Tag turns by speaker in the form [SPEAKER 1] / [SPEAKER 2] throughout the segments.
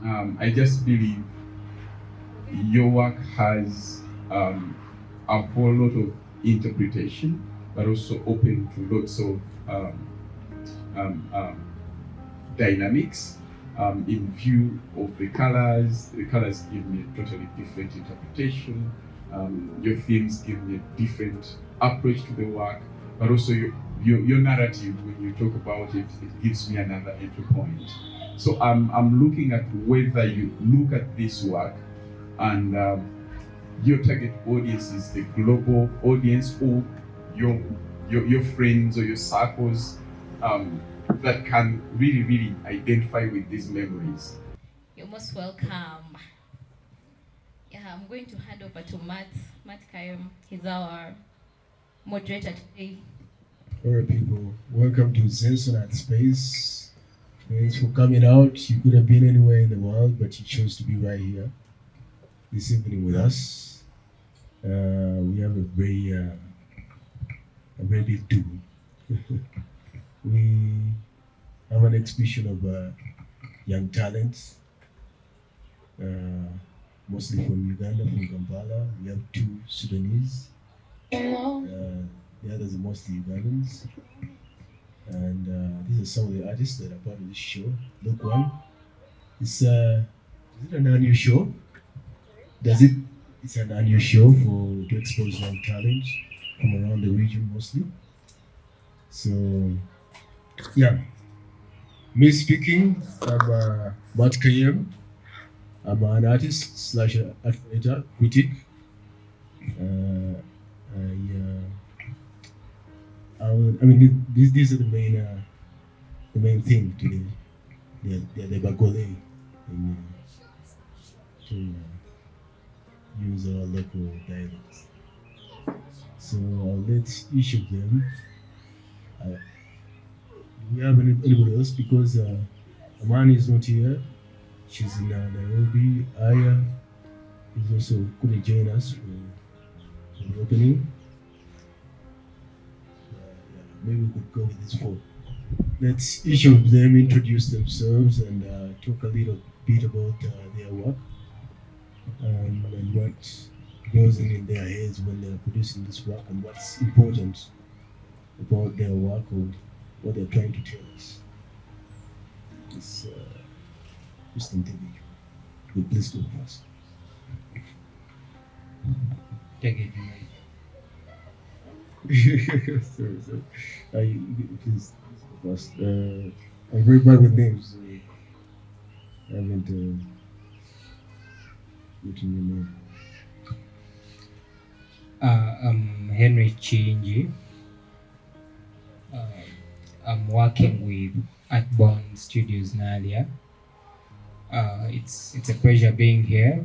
[SPEAKER 1] I just believe your work has a whole lot of interpretation, but also open to lots of um, um, dynamics in view of the colors. The colors give me a totally different interpretation. Your themes give me a different approach to the work, but also your narrative, when you talk about it, it gives me another entry point. So I'm looking at whether you look at this work and your target audience is the global audience, or your your friends or your circles um, that can really identify with these memories.
[SPEAKER 2] You're most welcome. Yeah, I'm going to hand over to Matt Kayum. He's our moderator today.
[SPEAKER 3] All right, people, welcome to Zenson at Space. Thanks for coming out. You could have been anywhere in the world, but you chose to be right here this evening with us. We have a very big do. We have an exhibition of young talents, mostly from Uganda, from Kampala. We have two Sudanese. The others are mostly Ugandans. And these are some of the artists that are part of this show. Look one. It's is it an annual show? Does it? It's an annual show to expose young talent from around the region mostly. So yeah, me speaking. I'm Matt Kayem. I'm an artist slash animator, critic. I mean, these are the main thing today. The Bagole, and, to use our local dialects. So I'll let each of them. Do we have anybody else? Because Amani is not here. She's in Nairobi. Aya is also couldn't join us for the opening. Maybe we could go with this four. Let each of them introduce themselves and talk a little bit about their work and what goes in their heads when they're producing this work and what's important about their work or what they're trying to tell us. It's just interview. Please go first.
[SPEAKER 4] Take it.
[SPEAKER 3] sorry. Please go first. I'm very bad with names. I haven't written your name.
[SPEAKER 4] I'm Henry Chinji. I'm working with Artbound Studios Nalia. It's a pleasure being here.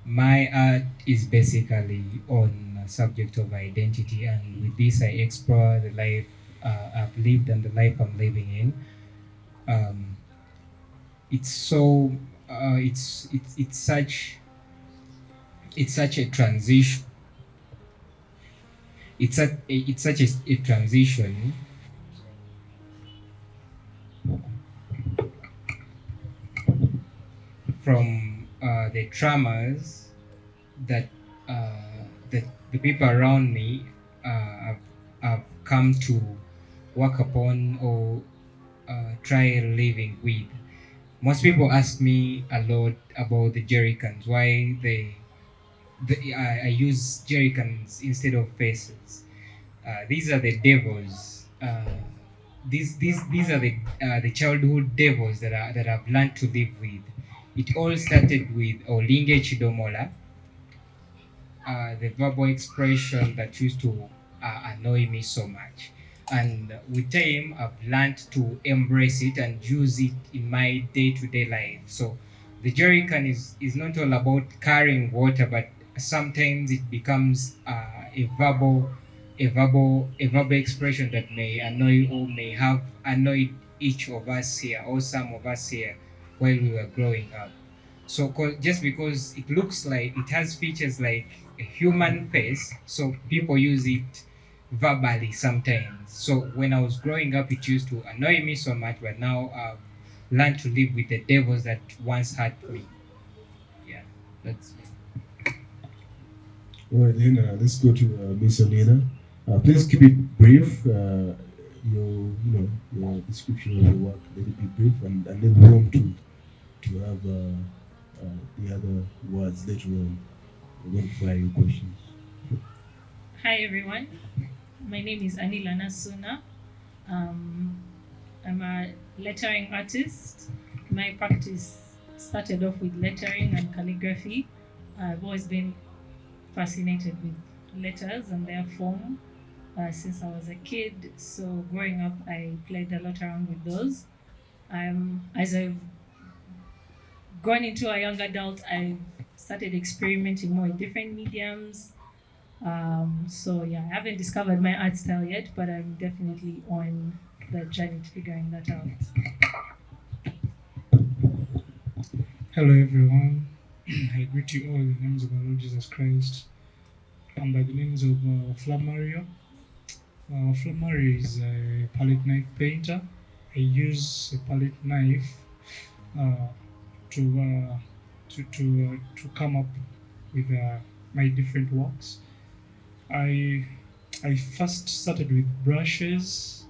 [SPEAKER 4] My art is basically on a subject of identity, and with this I explore the life I've lived and the life I'm living in. It's so it's such a transition. It's such a transition from the traumas that the people around me have come to work upon or try living with. Most people ask me a lot about the jerry cans, why I use jerry cans instead of faces. These are the devils. These are the childhood devils that I've learned to live with. It all started with Olinge Chidomola, the verbal expression that used to annoy me so much. And with time, I've learned to embrace it and use it in my day-to-day life. So the jerry can is not all about carrying water, but sometimes it becomes a verbal expression that may annoy or may have annoyed each of us here or some of us here while we were growing up. So just because it looks like it has features like a human face, so people use it verbally sometimes. So when I was growing up, it used to annoy me so much, but now learn to live with the devils that once hurt me. Yeah, that's
[SPEAKER 3] All right, then let's go to Miss Anila. Please keep it brief. Your description of your work. Let it be brief, and then room to have the other words later on. We're going to fire your questions.
[SPEAKER 5] Hi everyone, my name is Anila Nasuna. I'm a lettering artist. My practice started off with lettering and calligraphy. I've always been fascinated with letters and their form since I was a kid. So growing up, I played a lot around with those. As I've gone into a young adult, I've started experimenting more with different mediums. So yeah, I haven't discovered my art style yet, but I'm definitely on the journey to figuring that out.
[SPEAKER 6] Hello everyone, I greet you all in the names of our Lord Jesus Christ and by the names of Flamario. Flamario is a palette knife painter. I use a palette knife to come up with my different works. I first started with brushes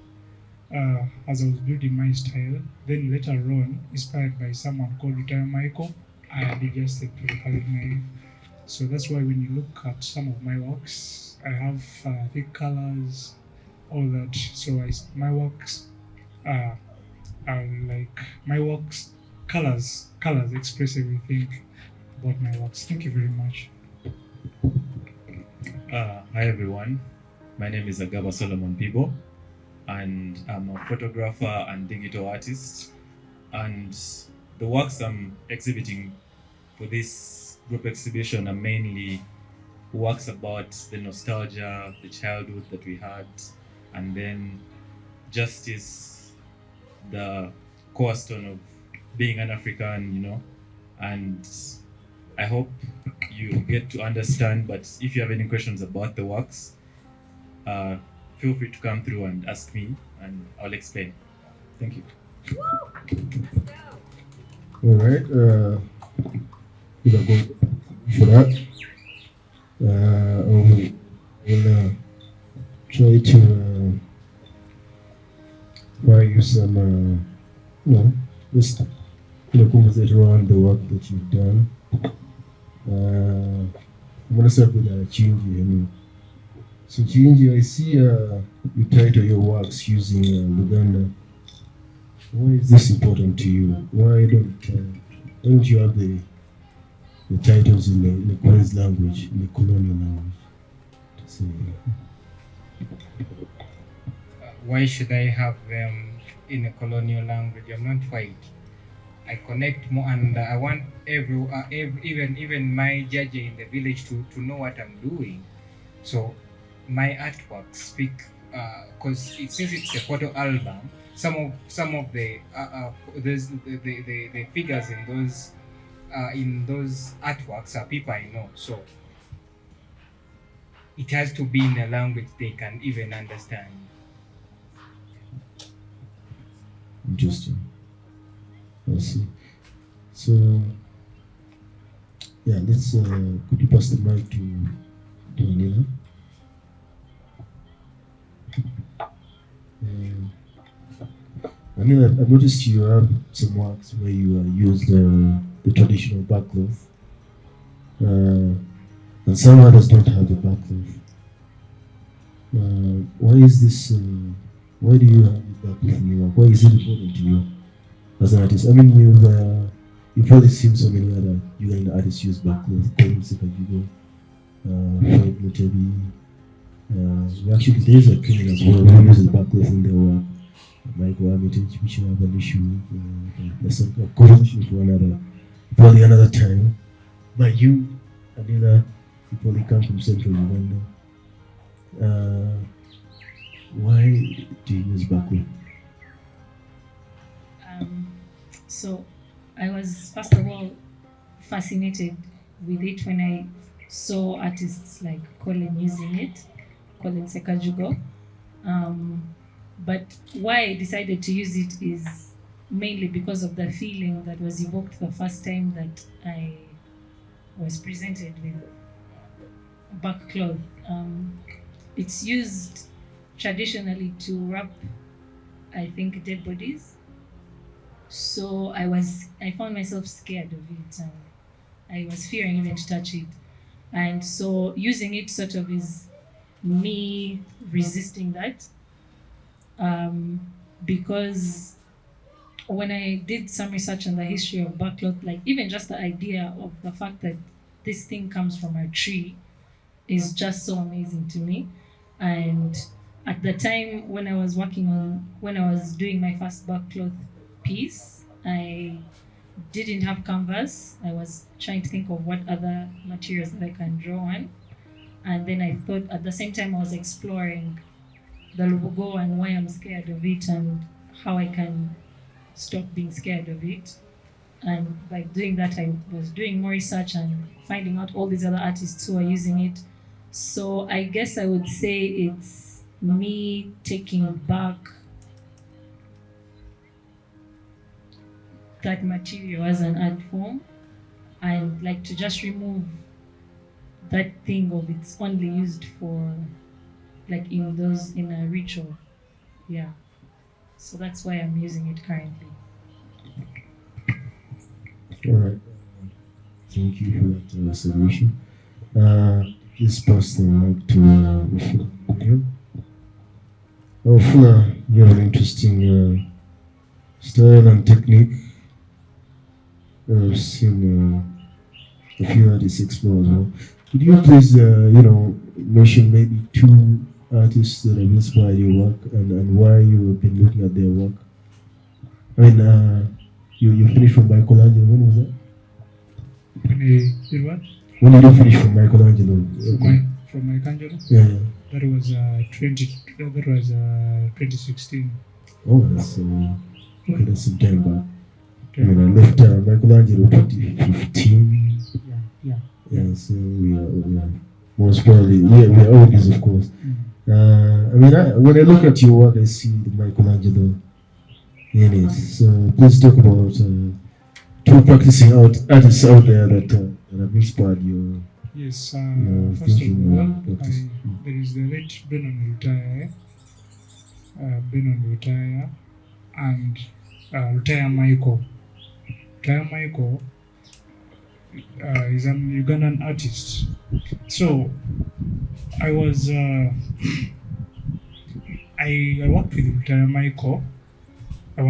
[SPEAKER 6] as I was building my style. Then later on, inspired by someone called Retire Michael, I adjusted to the palette knife. So that's why when you look at some of my works, I have thick colors, all that. So my works are like colors express everything about my works. Thank you very much.
[SPEAKER 7] Hi everyone, my name is Agaba Solomon Pibo, and I'm a photographer and digital artist. And the works I'm exhibiting for this group exhibition are mainly works about the nostalgia, the childhood that we had, and then justice, the cornerstone of being an African, and I hope you get to understand. But if you have any questions about the works, feel free to come through and ask me, and I'll explain. Thank you.
[SPEAKER 3] All right. We'll go for that. We'll try to provide you some, just conversate around the work that you've done. I'm gonna start with Chinji. So Chinji, I see you title your works using Luganda. Why is this important to you? Why don't you have the titles in the Queen's language, in the colonial language? To say,
[SPEAKER 4] why should I have them in a colonial language? I'm not white. I connect more, and I want even my judge in the village to know what I'm doing. So my artworks speak because since it's a photo album, some of the figures in those artworks are people I know. So it has to be in a language they can even understand.
[SPEAKER 3] Interesting. I see. So, yeah, let's. Could you pass the mic to Anila? Anila, I've noticed you have some works where you use the traditional backcloth, and some others don't have the backcloth. Why is this? Why do you have the backcloth in your work? Why is it important to you as an artist? I mean, you've probably seen so many other Ugandan artists use backcloth. Colin Sekajugo, Fred Mutebi. Actually, there's a Kenyan as well who uses backcloth in their work. Michael Armitage, which have an issue. That's a conversation for probably another time. But you, Anila, you probably come from Central Uganda. Why do you use backcloth?
[SPEAKER 5] So I was first of all fascinated with it when I saw artists like Colin using it, Colin Sekajugo. But why I decided to use it is mainly because of the feeling that was evoked the first time that I was presented with bark cloth. It's used traditionally to wrap, I think, dead bodies. So I found myself scared of it, and I was fearing even to touch it. And so using it sort of is me resisting that, because when I did some research on the history of barkcloth, like even just the idea of the fact that this thing comes from a tree is just so amazing to me. And at the time when I was doing my first barkcloth piece, I didn't have canvas. I was trying to think of what other materials that I can draw on. And then I thought at the same time I was exploring the Lubugo and why I'm scared of it and how I can stop being scared of it. And by doing that, I was doing more research and finding out all these other artists who are using it. So I guess I would say it's me taking back that material as an art form, and like to just remove that thing of it's only used for like in a ritual. Yeah. So that's why I'm using it currently.
[SPEAKER 3] All right. Thank you for that submission. This person like to Ufula. Ufula, you have an interesting style and technique. I've seen a few artists explore as well. Could you please, mention maybe two artists that have inspired your work and why you have been looking at their work? I mean, you finished from Michelangelo. When was that?
[SPEAKER 6] When I did what?
[SPEAKER 3] When did you finish from Michelangelo?
[SPEAKER 6] From Michelangelo?
[SPEAKER 3] Yeah.
[SPEAKER 6] That was 2016.
[SPEAKER 3] Oh, that's okay. That's some time back.
[SPEAKER 6] Okay.
[SPEAKER 3] I mean, I left Michelangelo 2015.
[SPEAKER 6] Yeah.
[SPEAKER 3] Yeah, so we are most probably we are oldies, of course.
[SPEAKER 6] Mm.
[SPEAKER 3] I mean, when I look at your work, I see the Michelangelo in it. So please talk about two practicing artists out there that have inspired you.
[SPEAKER 6] Yes.
[SPEAKER 3] Your
[SPEAKER 6] First of
[SPEAKER 3] thinking
[SPEAKER 6] all,
[SPEAKER 3] and practice.
[SPEAKER 6] there is the late Benon Rutaya, and Rutaya Michael. Rutaya Michael is an Ugandan artist. So I was I worked with Rutaya Michael. I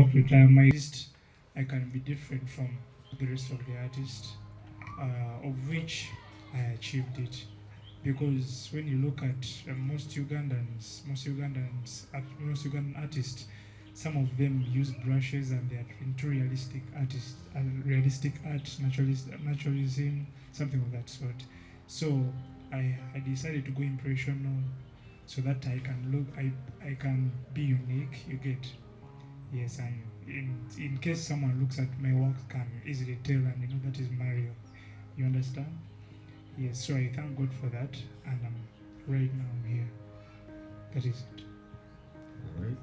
[SPEAKER 6] can be different from the rest of the artists, of which I achieved it. Because when you look at most Ugandan artists, some of them use brushes and they are into realistic artists, realistic art, naturalism, something of that sort. So I decided to go impressional, so that I can be unique. You get. Yes, and in case someone looks at my work, can easily tell, and you know that is Mario. You understand? Yes, so I thank God for that, and right now I'm here. That is it.
[SPEAKER 3] All right.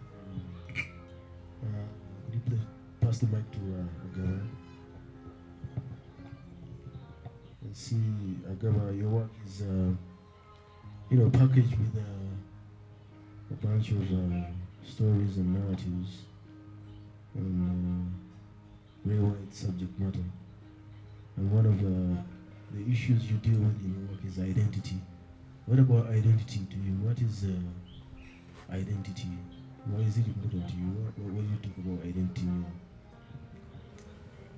[SPEAKER 3] Could you please pass the mic to Agaba? And see, Agaba, your work is, packaged with a bunch of stories and narratives on real wide subject matter. And one of the issues you deal with in your work is identity. What about identity to you? What is identity? Why is it important to you? What do you talk about identity?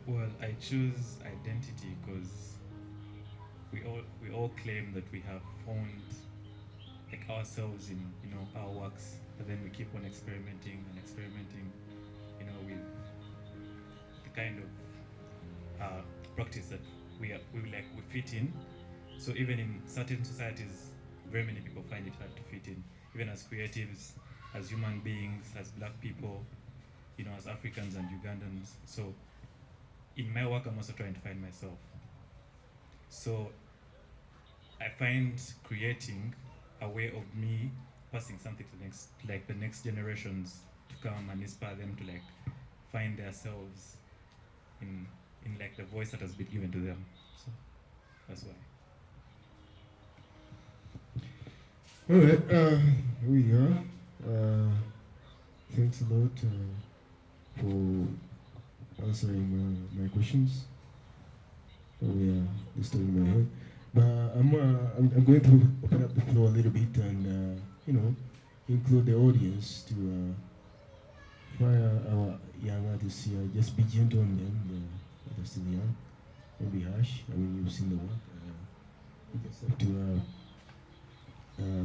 [SPEAKER 7] Well, I choose identity because we all claim that we have found like ourselves in our works, but then we keep on experimenting, with the kind of practice that we fit in. So even in certain societies, very many people find it hard to fit in, even as creatives, as human beings, as Black people, as Africans and Ugandans. So in my work, I'm also trying to find myself. So I find creating a way of me passing something to the next generations to come and inspire them to find themselves in like the voice that has been given to them. So that's why.
[SPEAKER 3] All right, here we are. Thanks a lot for answering my questions. Oh yeah, disturbing my head. But I'm going to open up the floor a little bit and include the audience to fire our young artists here. Just be gentle on them. They're still young. Don't be harsh. I mean, you've seen the work. You just have to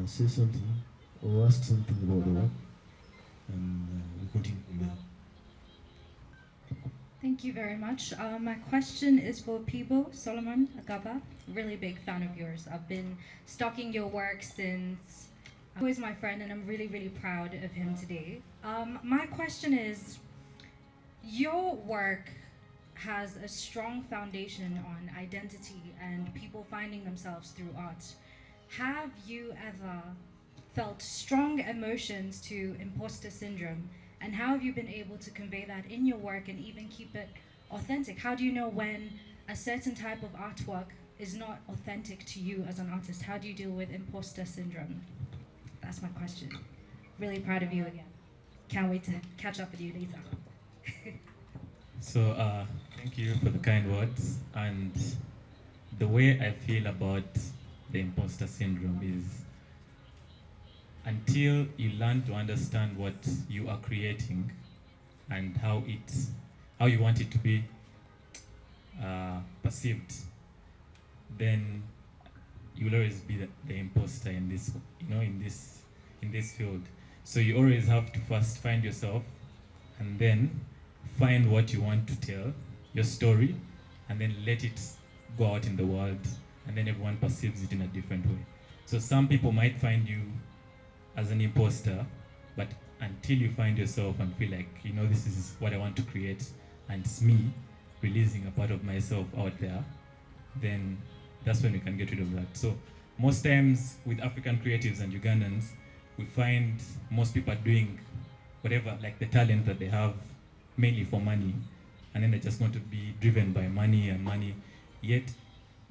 [SPEAKER 3] say something or ask something about the work, and we continue from there.
[SPEAKER 8] Thank you very much. My question is for Pibo Solomon Agaba. Really big fan of yours. I've been stalking your work since he was my friend, and I'm really, really proud of him today. My question is, your work has a strong foundation on identity and people finding themselves through art. Have you ever felt strong emotions to imposter syndrome? And how have you been able to convey that in your work and even keep it authentic? How do you know when a certain type of artwork is not authentic to you as an artist? How do you deal with imposter syndrome? That's my question. Really proud of you again. Can't wait to catch up with you later.
[SPEAKER 7] So thank you for the kind words. And the way I feel about the imposter syndrome is, until you learn to understand what you are creating and how you want it to be perceived, then you will always be the imposter in this, in this field. So you always have to first find yourself, and then find what you want to tell, your story, and then let it go out in the world, and then everyone perceives it in a different way. So some people might find you as an imposter, but until you find yourself and feel like, this is what I want to create, and it's me releasing a part of myself out there, then that's when we can get rid of that. So most times with African creatives and Ugandans, we find most people are doing whatever, like the talent that they have, mainly for money, and then they just want to be driven by money and money. Yet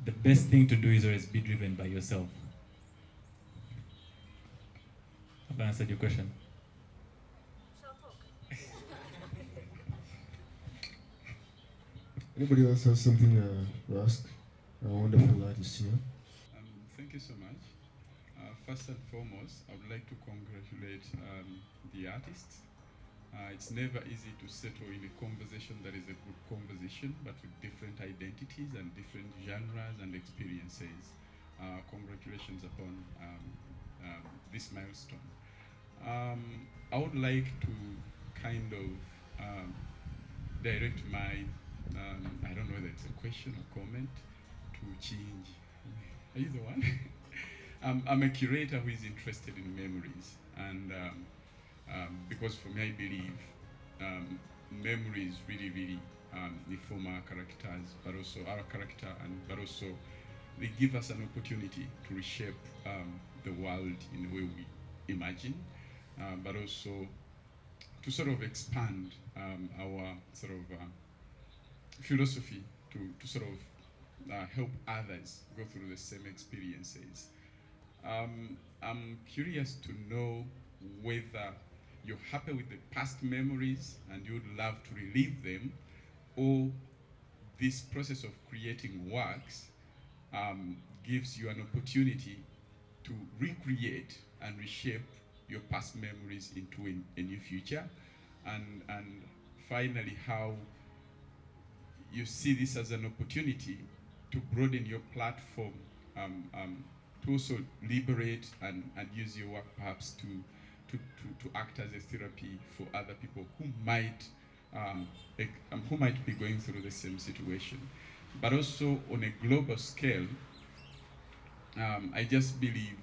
[SPEAKER 7] the best thing to do is always be driven by yourself. Have I answered your question?
[SPEAKER 3] Anybody else has something to ask? Our wonderful artist here.
[SPEAKER 1] Thank you so much. First and foremost, I would like to congratulate the artists. It's never easy to settle in a conversation that is a good conversation, but with different identities and different genres and experiences. Congratulations upon this milestone. I would like to kind of direct my, I don't know whether it's a question or comment, to change. Are you the one? I'm a curator who is interested in memories, and because for me, I believe memories really inform our characters, but also our character, but also they give us an opportunity to reshape the world in the way we imagine, but also to sort of expand our sort of philosophy to sort of help others go through the same experiences. I'm curious to know whether you're happy with the past memories and you would love to relive them, or this process of creating works gives you an opportunity to recreate and reshape your past memories into a new future, and finally how you see this as an opportunity to broaden your platform, to also liberate and use your work perhaps to act as a therapy for other people who might be going through the same situation. But also on a global scale, I just believe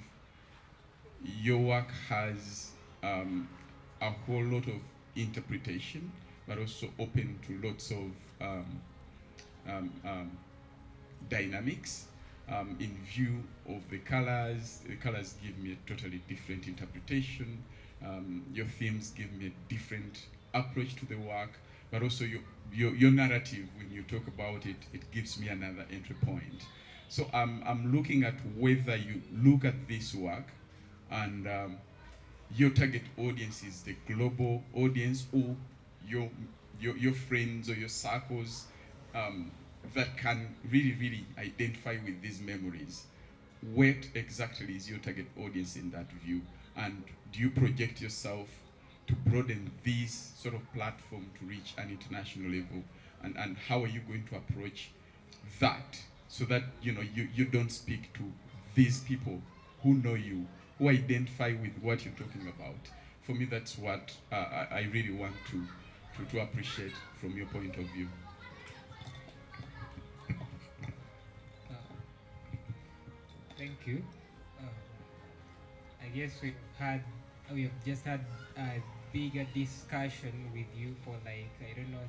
[SPEAKER 1] your work has a whole lot of interpretation, but also open to lots of dynamics. In view of the colors give me a totally different interpretation. Your themes give me a different approach to the work. but also your narrative, when you talk about it, it gives me another entry point. So I'm looking at whether you look at this work and your target audience is the global audience, or your friends or your circles that can really identify with these memories. What exactly is your target audience in that view? And do you project yourself to broaden this sort of platform to reach an international level? And how are you going to approach that, so that you don't speak to these people who know you, who identify with what you're talking about? For me, that's what I really want to appreciate from your point of view.
[SPEAKER 4] Thank you. I guess we have just had a bigger discussion with you for like, I don't know,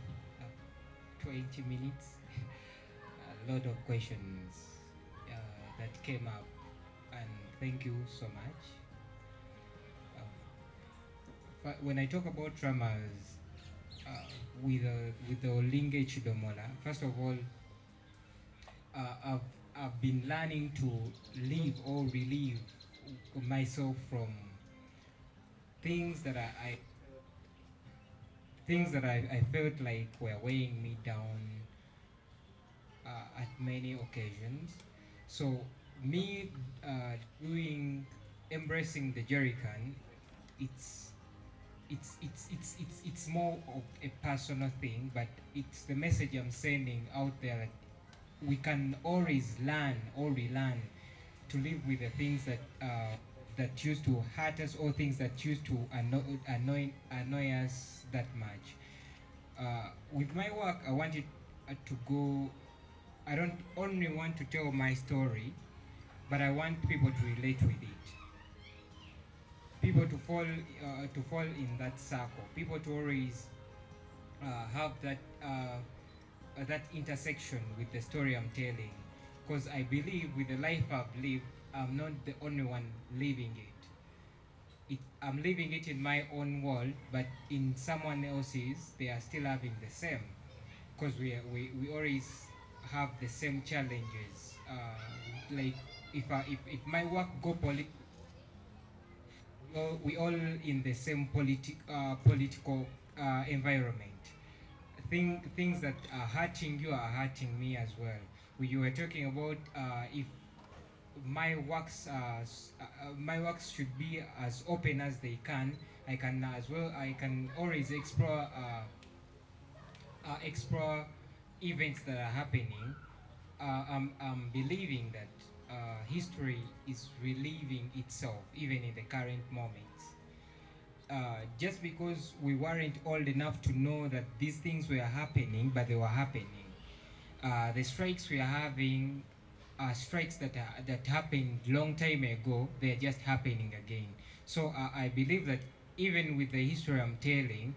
[SPEAKER 4] 20 minutes. A lot of questions that came up, and thank you so much. But when I talk about traumas with the Olinge Chidomola, first of all, I've been learning to live or relieve myself from things that I felt like were weighing me down at many occasions. So me embracing the jerrycan, it's more of a personal thing, but it's the message I'm sending out there that we can always learn or relearn to live with the things that used to hurt us, or things that used to annoy us that much. With my work, I wanted to go. I don't only want to tell my story, but I want people to relate with it. People to fall in that circle. People to always have that intersection with the story I'm telling, because I believe with the life I've lived, I'm not the only one living it. I'm living it in my own world, but in someone else's, they are still having the same, because we always have the same challenges. Like if my work go political, we all in the same political environment. Things that are hurting you are hurting me as well. You were talking about if my works should be as open as they can. I can always explore events that are happening. I'm believing that history is reliving itself even in the current moments. Just because we weren't old enough to know that these things were happening, but they were happening. The strikes we are having are strikes that happened long time ago. They're just happening again. So I believe that even with the history I'm telling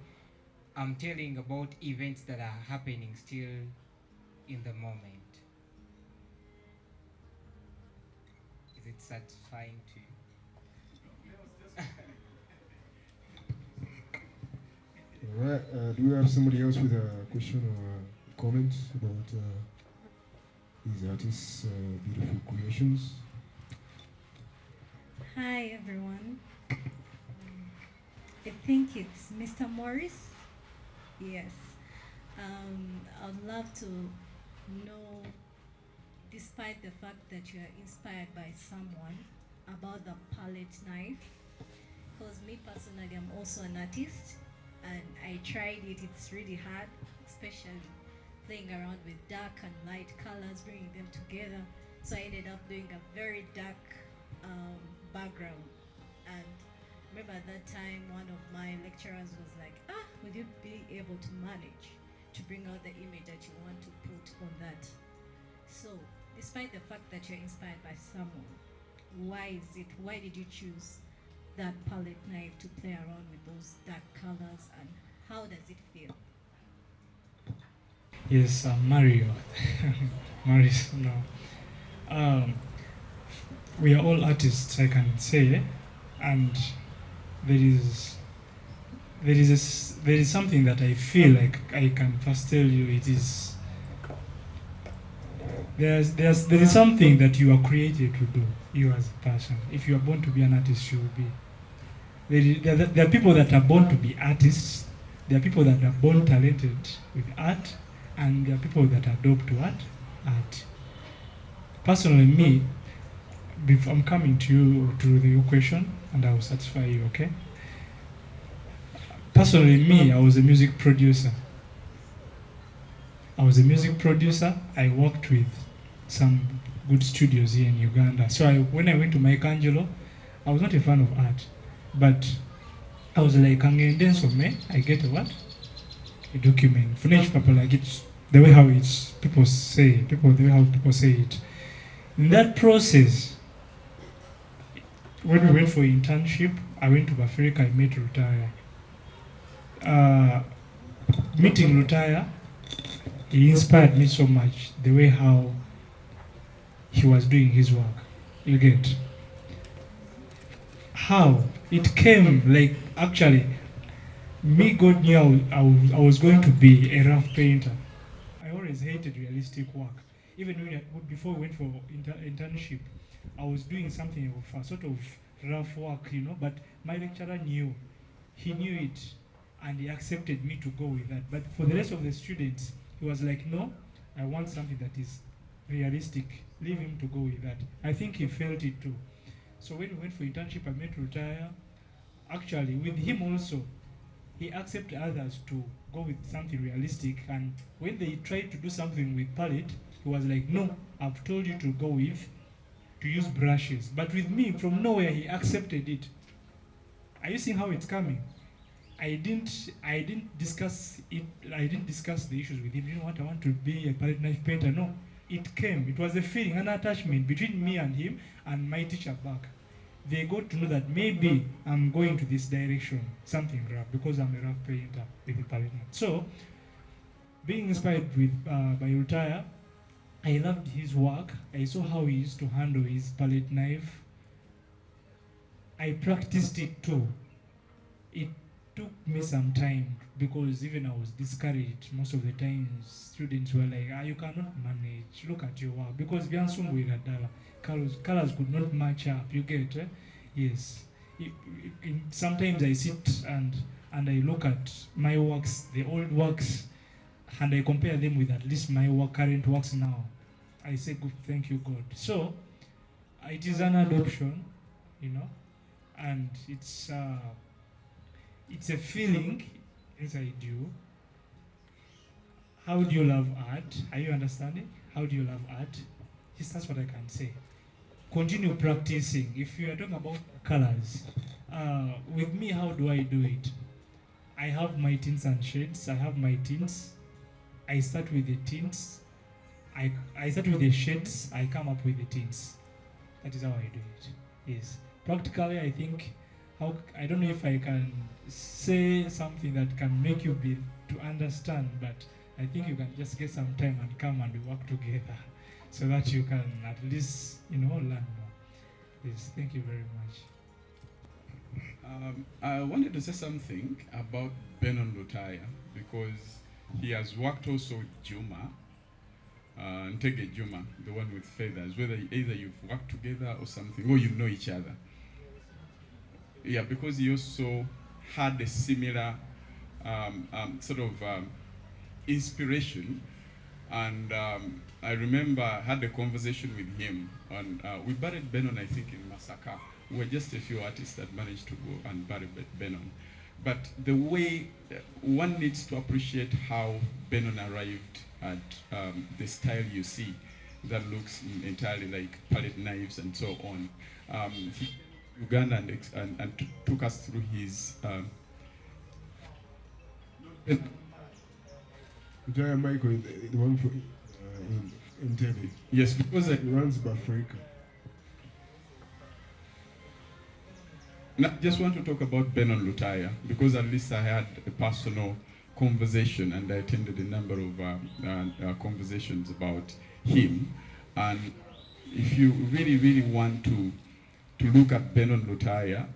[SPEAKER 4] about events that are happening still in the moment. Is it satisfying to you?
[SPEAKER 9] All right. Do we have somebody else with a question or a comment about these artists' beautiful creations?
[SPEAKER 10] Hi everyone. I think it's Mr. Morris. Yes. I'd love to know, despite the fact that you are inspired by someone, about the palette knife. Because me personally, I'm also an artist, and I tried it. It's really hard, especially playing around with dark and light colors, bringing them together. So I ended up doing a very dark background. And remember at that time, one of my lecturers was like, will you be able to manage to bring out the image that you want to put on that? So, despite the fact that you're inspired by someone, why did you choose that palette knife to play around with those dark colors, and how does it feel?
[SPEAKER 6] Yes, Mario. Maris, no. We are all artists, I can say, and there is there is something that I feel like I can first tell you. It is there is something that you are created to do. You as a person, if you are born to be an artist, you will be. There are people that are born to be artists. There are people that are born talented with art, and there are people that are dope to art. Personally, me, I'm coming to you to your question, and I will satisfy you. Okay. Personally, me, I was a music producer. I worked with some good studios here in Uganda. So when I went to Michelangelo, I was not a fan of art, but I was like, I get a what? A document. For each people, like it's the way how it's the way how people say it. In that process, when we went for internship, I went to Africa. I met Rutaya. Meeting Rutaya, he inspired me so much. The way how he was doing his work. You get how it came, like actually me, God knew I was going to be a rough painter. I always hated realistic work. Even before we went for internship, I was doing something of a sort of rough work, but my lecturer knew. He knew it, and he accepted me to go with that. But for the rest of the students, he was like, no, I want something that is realistic. Leave him to go with that. I think he felt it too. So when we went for internship, I met Rutaya. Actually, with him also, he accepted others to go with something realistic. And when they tried to do something with palette, he was like, no, I've told you to use brushes. But with me, from nowhere, he accepted it. Are you seeing how it's coming? I didn't discuss it. I didn't discuss the issues with him. You know what? I want to be a palette knife painter. No, it came. It was a feeling, an attachment between me and him and my teacher back. They got to know that maybe I'm going to this direction, something rough, because I'm a rough painter with a palette knife. So, being inspired by Rutaya, I loved his work. I saw how he used to handle his palette knife. I practiced it too. It took me some time because even I was discouraged most of the time. Students were like, you cannot manage, look at your work, because colors could not match up, you get it? Yes. Sometimes I sit and I look at my works, the old works, and I compare them with at least my current works now. I say, good, thank you, God. So it is an adoption, and it's a feeling inside you. How do you love art? Are you understanding? How do you love art? Yes, that's what I can say. Continue practicing. If you are talking about colors, with me, how do I do it? I have my tints and shades. I have my tints. I start with the tints. I start with the shades. I come up with the tints. That is how I do it. Yes. Practically, I think, I don't know if I can say something that can make you to understand, but I think you can just get some time and come and work together so that you can at least, learn more. Yes, thank you very much.
[SPEAKER 1] I wanted to say something about Benon Rutaya because he has worked also with Juma, Ntege Juma, the one with feathers, whether either you've worked together or something, or you know each other. Yeah, because he also had a similar sort of inspiration, and I remember I had a conversation with him on, we buried Benon, I think, in Masaka. We were just a few artists that managed to go and bury Benon. But the way one needs to appreciate how Benon arrived at the style you see that looks entirely like palette knives and so on. He Uganda and took us through his
[SPEAKER 9] Michael, the one for in Tebe.
[SPEAKER 1] Yes, because
[SPEAKER 9] he runs Bafrika.
[SPEAKER 1] I just want to talk about Benon Rutaya because at least I had a personal conversation and I attended a number of conversations about him. And if you really want to look at Benon Rutaya,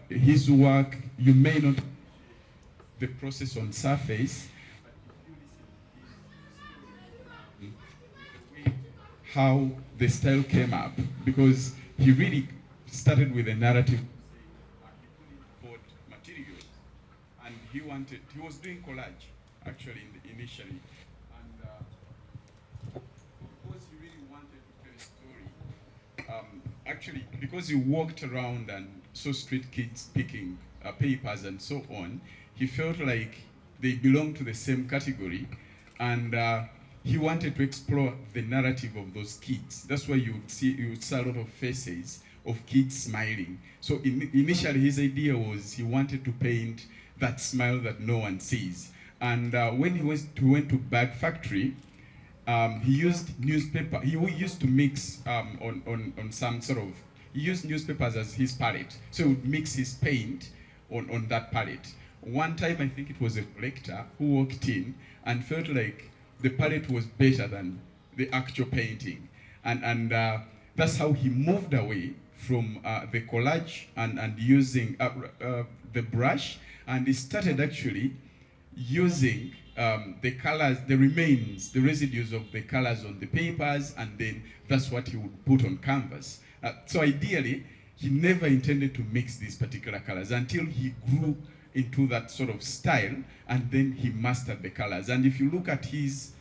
[SPEAKER 1] his work, you may not the process on surface, how the style came up, because he really started with a narrative. He bought materials, and he was doing collage actually initially, and because he really wanted to tell a story, actually because he walked around and saw street kids picking papers and so on, he felt like they belonged to the same category, and he wanted to explore the narrative of those kids. That's why you would see a lot of faces of kids smiling. So initially his idea was he wanted to paint that smile that no one sees. And when he went to Bag Factory, he used newspaper. He used to mix on some sort of, he used newspapers as his palette. So he would mix his paint on that palette. One time, I think it was a collector who walked in and felt like the palette was better than the actual painting. And that's how he moved away from the collage and using the brush, and he started actually using the colors, the residues of the colors on the papers, and then that's what he would put on canvas. So ideally, he never intended to mix these particular colors until he grew into that sort of style, and then he mastered the colors. And if you look at his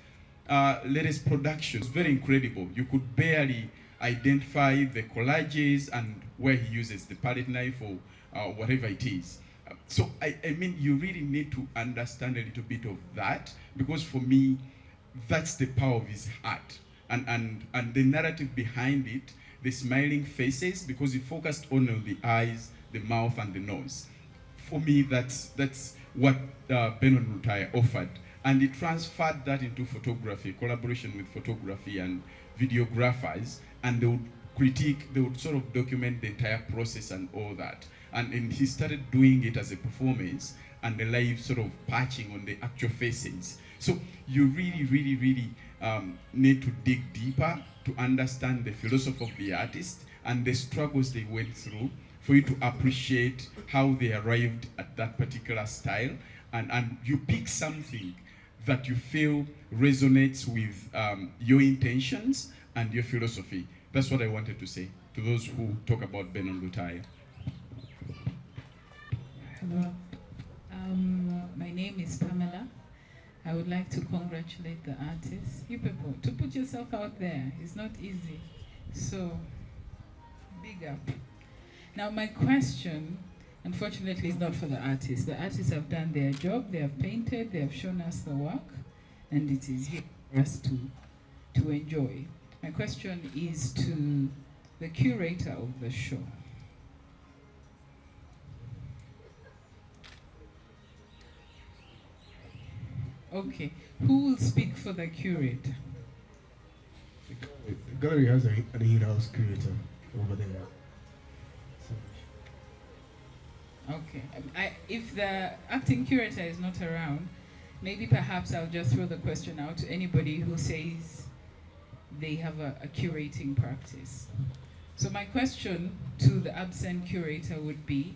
[SPEAKER 1] latest productions, very incredible. You could barely identify the collages and where he uses the palette knife or whatever it is. So I mean, you really need to understand a little bit of that, because for me, that's the power of his art, and the narrative behind it, the smiling faces, because he focused only on the eyes, the mouth, and the nose. For me, that's what Bernard Lutaya offered, and he transferred that into photography, collaboration with photography and videographers, and they would critique, they would sort of document the entire process and all that. And he started doing it as a performance and the live sort of patching on the actual faces. So you really, really, really need to dig deeper to understand the philosophy of the artist and the struggles they went through for you to appreciate how they arrived at that particular style. And you pick something that you feel resonates with your intentions and your philosophy. That's what I wanted to say to those who talk about Bernard Lutaya.
[SPEAKER 11] Hello, my name is Pamela. I would like to congratulate the artists. You people, to put yourself out there is not easy. So, big up. Now my question, unfortunately, is not for the artists. The artists have done their job, they have painted, they have shown us the work, and it is here for us to enjoy. My question is to the curator of the show. Okay, who will speak for the curator?
[SPEAKER 9] The gallery has an in-house curator over there.
[SPEAKER 11] Okay, if the acting curator is not around, maybe perhaps I'll just throw the question out to anybody who says they have a curating practice. So my question to the absent curator would be,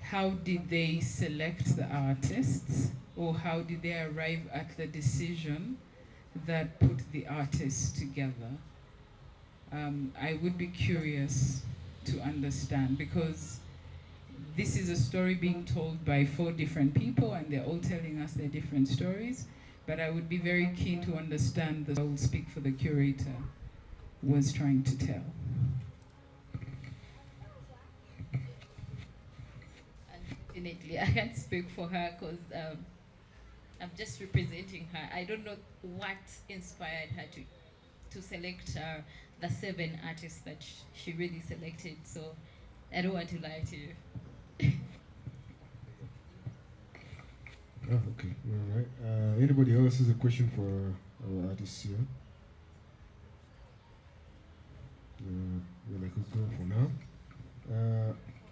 [SPEAKER 11] how did they select the artists, or how did they arrive at the decision that put the artists together? I would be curious to understand, because this is a story being told by 4 different people, and they're all telling us their different stories. But I would be very keen to understand the I will speak for the curator was trying to tell.
[SPEAKER 2] Unfortunately, I can't speak for her because I'm just representing her. I don't know what inspired her to select the 7 artists that she really selected. So I don't want to lie to you.
[SPEAKER 9] Oh, okay, all right. Anybody else has a question for our artists here? Well, I could go for now.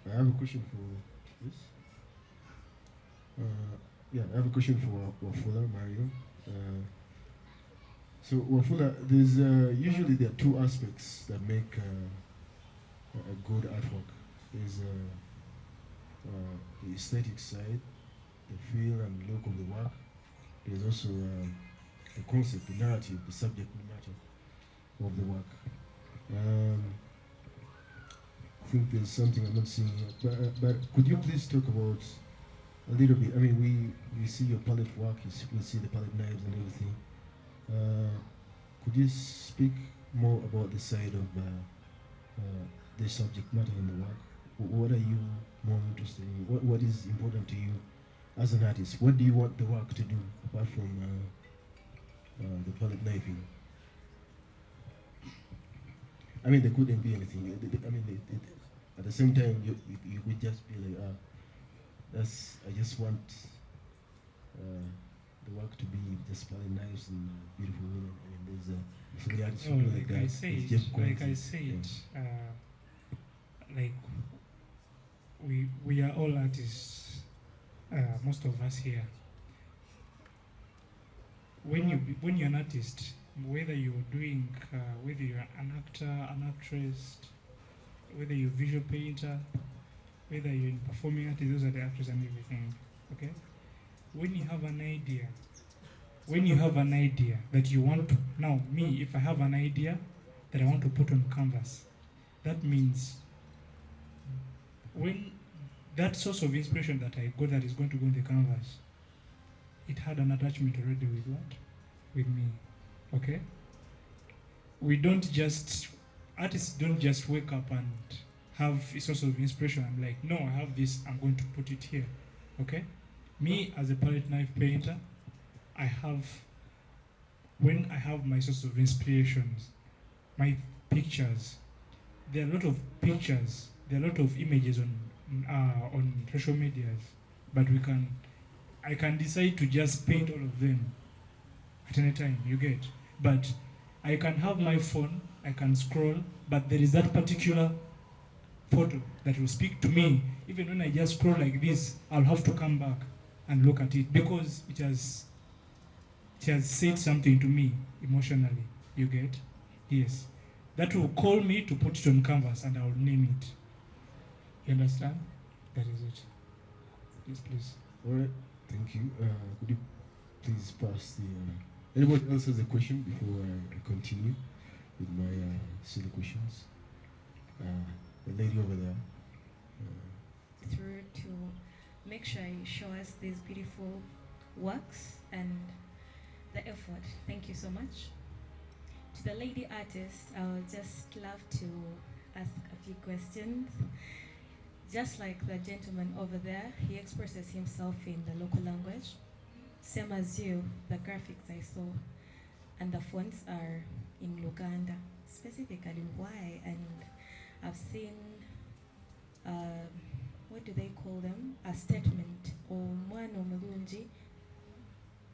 [SPEAKER 9] I have a question for this. Yeah, I have a question for Wafula, Mario. So Wafula, there's usually there are 2 aspects that make a good artwork. There's the aesthetic side the feel and look of the work. There's also the concept, the narrative, the subject matter of the work. I think there's something I'm not seeing here, but could you please talk about a little bit? I mean, we see your palette work, we see the palette knives and everything. Could you speak more about the side of the subject matter in the work? What are you more interested in? What is important to you as an artist? What do you want the work to do apart from the palette knifing? I mean, there couldn't be anything. I mean, at the same time, you would just be like, I just want the work to be just palette knives and beautiful women. I mean, there's some artists who do like that.
[SPEAKER 6] I
[SPEAKER 9] It's
[SPEAKER 6] said,
[SPEAKER 9] Jeff
[SPEAKER 6] like
[SPEAKER 9] Koons.
[SPEAKER 6] I said, like we are all artists, most of us here. When you're an artist, whether you're doing, whether you're an actor, an actress, whether you're a visual painter, whether you're in performing artists, those are the actors and everything. Okay. When you have an idea, that you want to, now me, if I have an idea that I want to put on canvas, that means when that source of inspiration that I got that is going to go on the canvas, it had an attachment already with what? With me. Okay? Artists don't just wake up and have a source of inspiration. I'm like, no, I have this, I'm going to put it here. Okay? Me, as a palette knife painter, when I have my source of inspirations, my pictures, there are a lot of pictures, there are a lot of images on social medias, but I can decide to just paint all of them at any time, you get. But I can have my phone, I can scroll, but there is that particular photo that will speak to me. Even when I just scroll like this, I'll have to come back and look at it because it has said something to me emotionally, you get? Yes. That will call me to put it on canvas and I'll name it. You understand? That is it. Yes, please.
[SPEAKER 9] All right, thank you. Could you please pass the... anybody else has a question before I continue with my silly questions? The lady over there.
[SPEAKER 10] Through to make sure you show us these beautiful works and the effort. Thank you so much. To the lady artist, I would just love to ask a few questions. Just like the gentleman over there, he expresses himself in the local language. Same as you, the graphics I saw and the fonts are in Luganda. Specifically why? And I've seen, what do they call them? A statement, or Mwana Mulungi.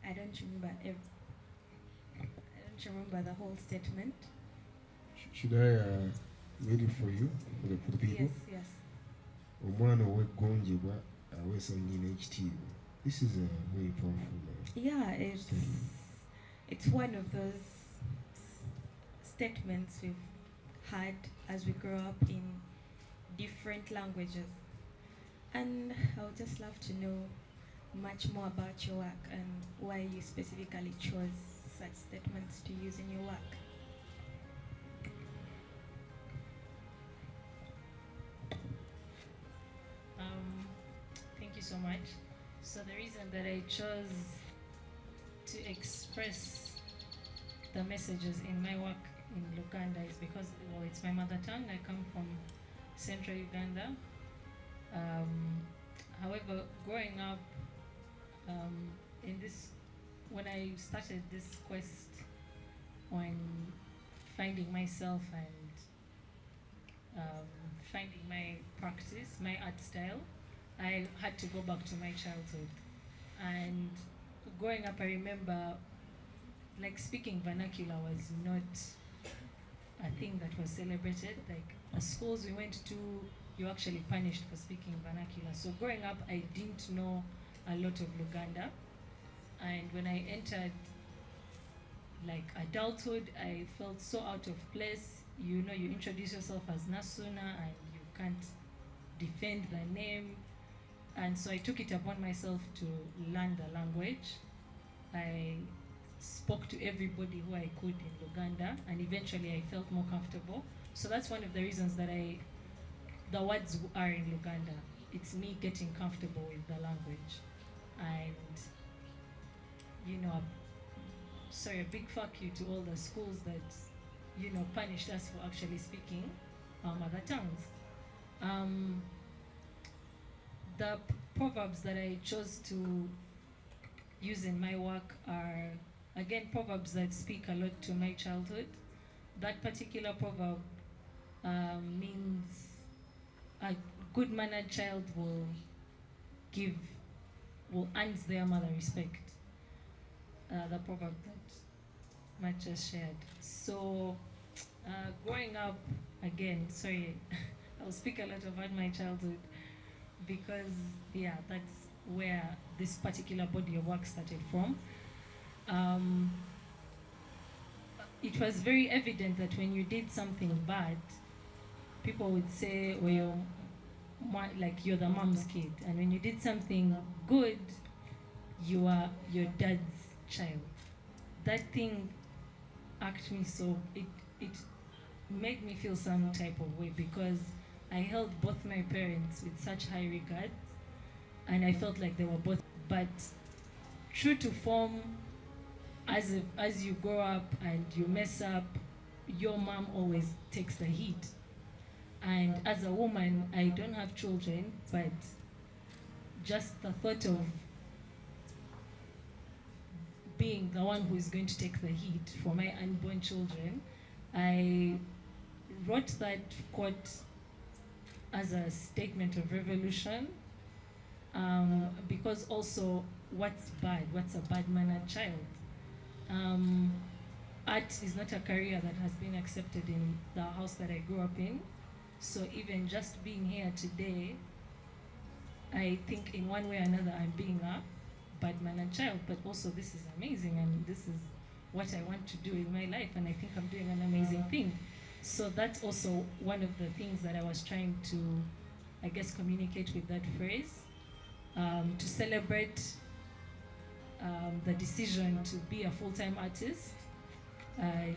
[SPEAKER 10] I don't remember the whole statement.
[SPEAKER 9] Should I read it for you, for the people?
[SPEAKER 10] Yes, yes.
[SPEAKER 9] Omwana ow'eggonjebwa aweesa nnyina ekitiibwa. This is a very powerful
[SPEAKER 10] yeah, it's one of those statements we've had as we grow up in different languages. And I would just love to know much more about your work and why you specifically chose such statements to use in your work.
[SPEAKER 5] Thank you so much. So the reason that I chose to express the messages in my work in Luganda is because, well, it's my mother tongue. I come from central Uganda. However, growing up when I started this quest on finding myself and finding my practice, my art style, I had to go back to my childhood. And growing up, I remember like speaking vernacular was not a thing that was celebrated. Like the schools we went to, you're actually punished for speaking vernacular. So growing up, I didn't know a lot of Luganda. And when I entered like adulthood, I felt so out of place. You know, you introduce yourself as Nasuna and you can't defend the name. And so I took it upon myself to learn the language. I spoke to everybody who I could in Luganda, and eventually I felt more comfortable. So that's one of the reasons that the words are in Luganda. It's me getting comfortable with the language. And, you know, sorry, a big fuck you to all the schools that, you know, punished us for actually speaking our mother tongues. The proverbs that I chose to use in my work are, again, proverbs that speak a lot to my childhood. That particular proverb means a good-mannered child will earn their mother respect. The proverb that Matt just shared. So, growing up, again, sorry, I'll speak a lot about my childhood because, yeah, that's where this particular body of work started from. It was very evident that when you did something bad, people would say, well, you're the mom's kid. And when you did something good, you are your dad's child. That thing me so, it made me feel some type of way because I held both my parents with such high regard, and I felt like they were both, but true to form, as you grow up and you mess up, your mom always takes the heat. And as a woman, I don't have children, but just the thought of being the one who is going to take the heat for my unborn children, I wrote that quote as a statement of revolution, because also what's a bad-mannered child? Art is not a career that has been accepted in the house that I grew up in. So even just being here today, I think in one way or another I'm being a bad-mannered child, but also this is amazing and this is what I want to do in my life, and I think I'm doing an amazing thing. So that's also one of the things that I was trying to, I guess, communicate with that phrase, to celebrate the decision to be a full-time artist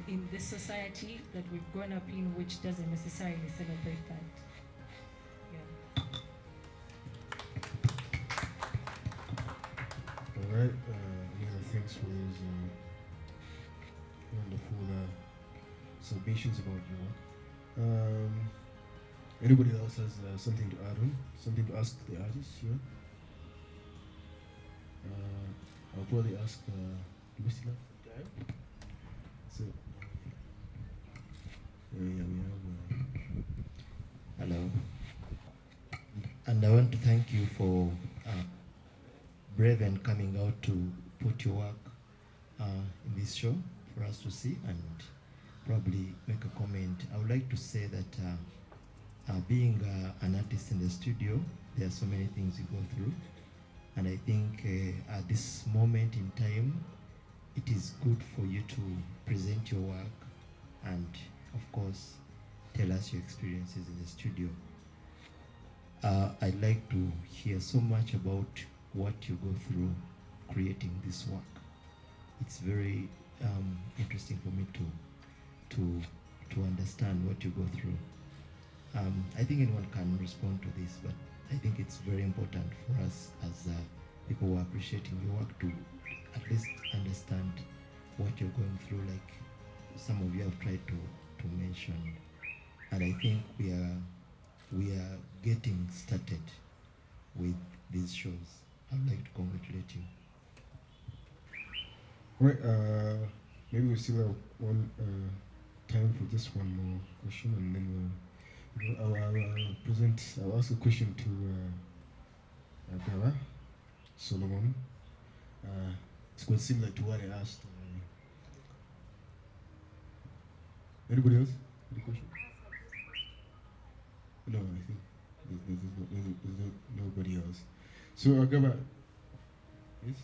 [SPEAKER 5] in this society that we've grown up in, which doesn't necessarily celebrate that. Yeah.
[SPEAKER 9] All right. Again, thanks for those wonderful submissions about your work. Anybody else has something to add on? Something to ask the artist? Yeah. I'll probably ask. Do we still have time? So, yeah, we have.
[SPEAKER 12] Hello. And I want to thank you for brave and coming out to put your work in this show for us to see and probably make a comment. I would like to say that being an artist in the studio, there are so many things you go through. And I think at this moment in time, it is good for you to present your work and, of course, tell us your experiences in the studio. I'd like to hear so much about what you go through creating this work. It's very interesting for me to understand what you go through. I think anyone can respond to this, but I think it's very important for us as people who are appreciating your work to at least understand what you're going through, like some of you have tried to mention. And I think we are getting started with these shows. I'd like to congratulate you.
[SPEAKER 9] All right. Maybe we still have one time for just one more question, and then I'll ask a question to Bella Solomon. It's quite similar to what I asked. Anybody else? Any question? No, I think there's nobody else. So Agaba, yes.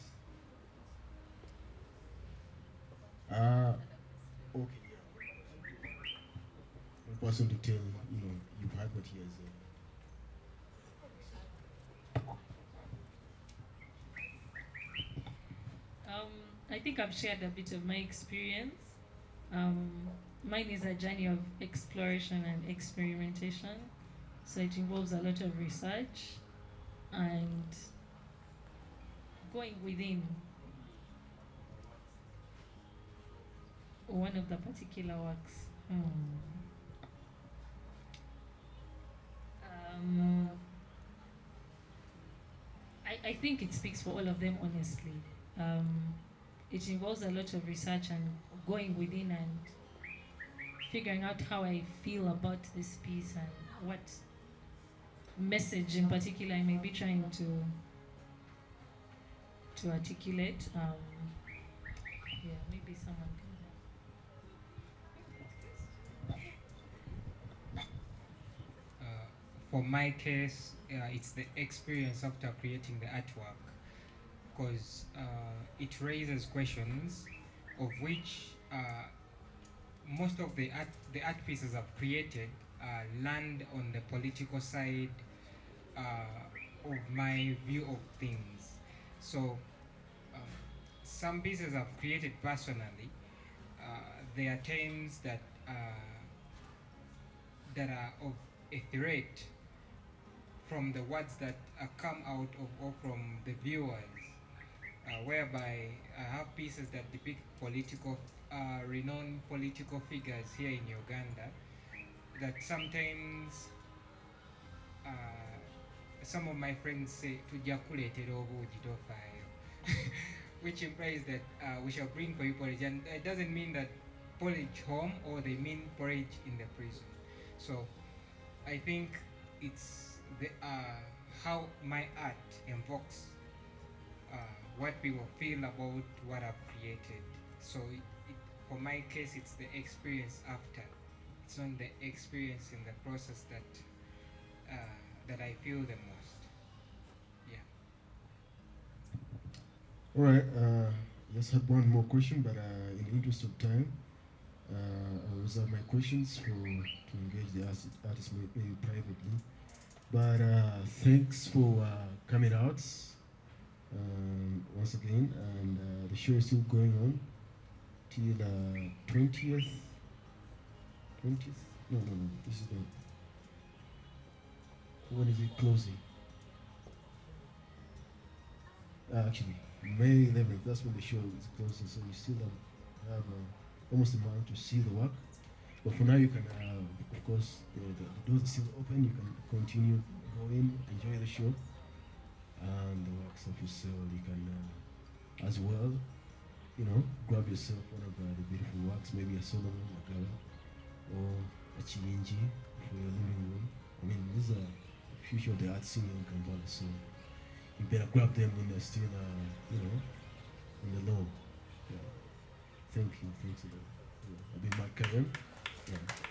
[SPEAKER 9] Okay. One person to tell, you've heard what he has said.
[SPEAKER 5] I think I've shared a bit of my experience. Mine is a journey of exploration and experimentation. So it involves a lot of research and going within one of the particular works. I think it speaks for all of them, honestly. It involves a lot of research and going within and figuring out how I feel about this piece and what message in particular I may be trying to articulate. Yeah, maybe someone can.
[SPEAKER 4] For my case, it's the experience after creating the artwork, because it raises questions of which most of the art pieces I've created land on the political side of my view of things. So some pieces I've created personally, they are themes that are of a threat from the words that come out of or from the viewers, whereby I have pieces that depict renowned political figures here in Uganda that sometimes some of my friends say tujja kuleetera obuugi tofaayo, which implies that we shall bring for you porridge, and it doesn't mean that porridge home or they mean porridge in the prison. So I think it's the how my art invokes what people feel about what I've created. So for my case, it's the experience after. It's not the experience in the process that I feel the most. Yeah.
[SPEAKER 9] All right. Just had one more question, but in the interest of time, I'll reserve my questions to engage the artist maybe privately. But thanks for coming out once again, and the show is still going on till 20th. 20th? No. This is the. When is it closing? Actually, May 11th. That's when the show is closing. So you still have almost a month to see the work. But for now, you can, of course, the doors are still open. You can continue going, enjoy the show, and the works of yourself. You can, as well, grab yourself one of the beautiful works, maybe a Solomon, a Gala, or a Chilinji for your living room. I mean, these are the future of the art scene in Kampala, so you better grab them when they're still, on the low. Yeah. Thank you. Thanks a lot. I've been Mark Karen. Yeah.